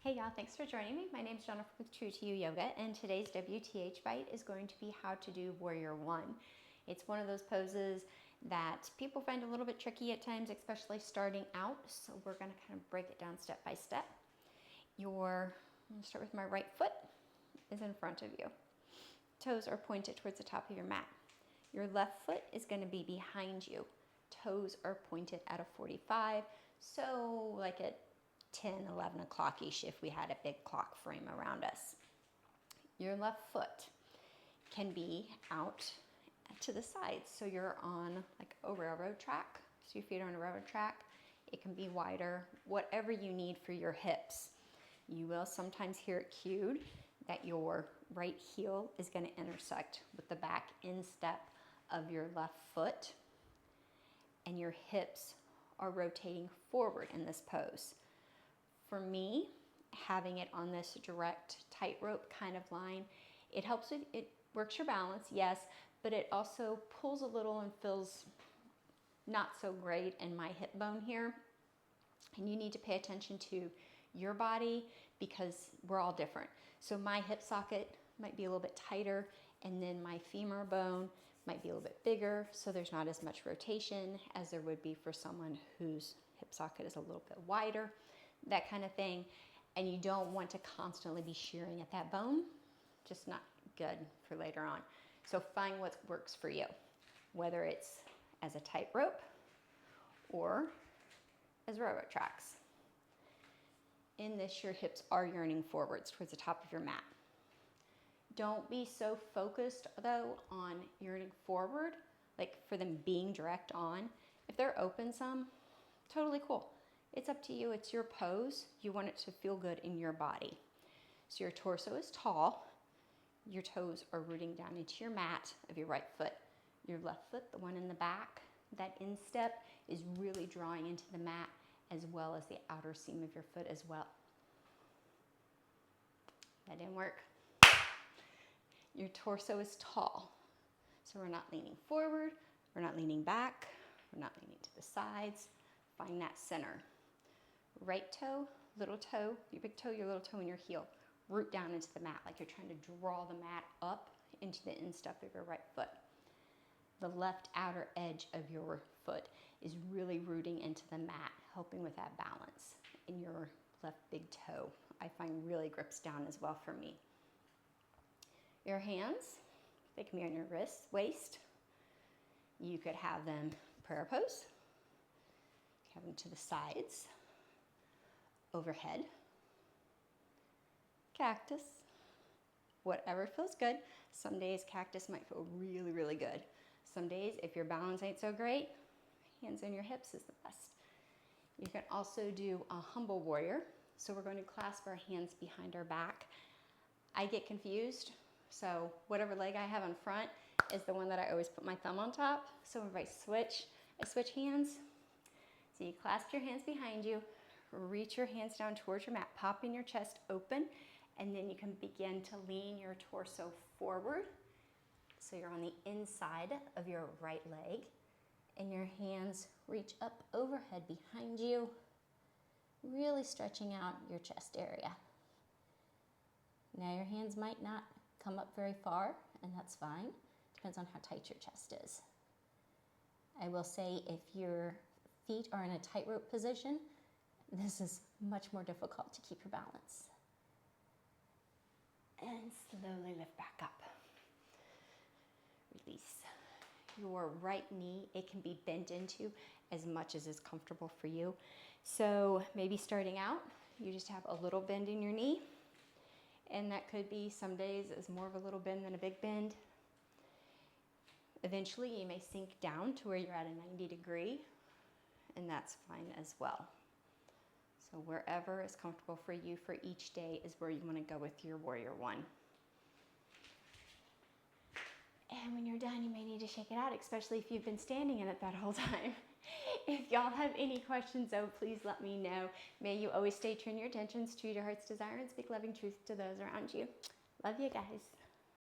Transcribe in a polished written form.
Hey y'all, thanks for joining me. My name is Jennifer with True to You Yoga, and today's WTH bite is going to be how to do Warrior One. It's one of those poses that people find a little bit tricky at times, especially starting out. So we're going to kind of break it down step by step. I'm going to start with my right foot is in front of you. Toes are pointed towards the top of your mat. Your left foot is going to be behind you. Toes are pointed at a 45, so like at 10, 11 o'clock-ish if we had a big clock frame around us. Your left foot can be out to the sides, so you're on like a railroad track. So your feet are on a railroad track. It can be wider, whatever you need for your hips. You will sometimes hear it cued that your right heel is going to intersect with the back instep of your left foot, and your hips are rotating forward in this pose. For me, having it on this direct tightrope kind of line, it helps with, it works your balance, yes, but it also pulls a little and feels not so great in my hip bone here. And you need to pay attention to your body because we're all different. So my hip socket might be a little bit tighter, and then my femur bone might be a little bit bigger, so there's not as much rotation as there would be for someone whose hip socket is a little bit wider, that kind of thing. And you don't want to constantly be shearing at that bone, just not good for later on. So find what works for you, whether it's as a tightrope or as railroad tracks. In this, your hips are yearning forwards towards the top of your mat. Don't be so focused though on yearning forward, like for them being direct on. If they're open some, totally cool. It's up to you, it's your pose. You want it to feel good in your body. So your torso is tall, your toes are rooting down into your mat of your right foot. Your left foot, the one in the back, that instep is really drawing into the mat as well as the outer seam of your foot as well. That didn't work. Your torso is tall. So we're not leaning forward, we're not leaning back, we're not leaning to the sides. Find that center. Right toe, little toe, your big toe, your little toe, and your heel. Root down into the mat like you're trying to draw the mat up into the instep of your right foot. The left outer edge of your foot is really rooting into the mat, helping with that balance. And your left big toe, I find, really grips down as well for me. Your hands, they can be on your wrists, waist. You could have them prayer pose. Have them to the sides, overhead, cactus, whatever feels good. Some days cactus might feel really, really good. Some days, if your balance ain't so great, hands on your hips is the best. You can also do a humble warrior. So we're going to clasp our hands behind our back. I get confused, so whatever leg I have in front is the one that I always put my thumb on top. So if I switch hands. So you clasp your hands behind you, reach your hands down towards your mat, popping your chest open, and then you can begin to lean your torso forward. So you're on the inside of your right leg, and your hands reach up overhead behind you, really stretching out your chest area. Now your hands might not come up very far, and that's fine. Depends on how tight your chest is. I will say if your feet are in a tightrope position, this is much more difficult to keep your balance. And slowly lift back up. Release. Your right knee, it can be bent into as much as is comfortable for you. So maybe starting out, you just have a little bend in your knee, and that could be some days is more of a little bend than a big bend. Eventually you may sink down to where you're at a 90 degree, and that's fine as well. So wherever is comfortable for you for each day is where you want to go with your Warrior One. And when you're done, you may need to shake it out, especially if you've been standing in it that whole time. If y'all have any questions, though, please let me know. May you always stay true in your intentions, true to your heart's desire, and speak loving truth to those around you. Love you guys.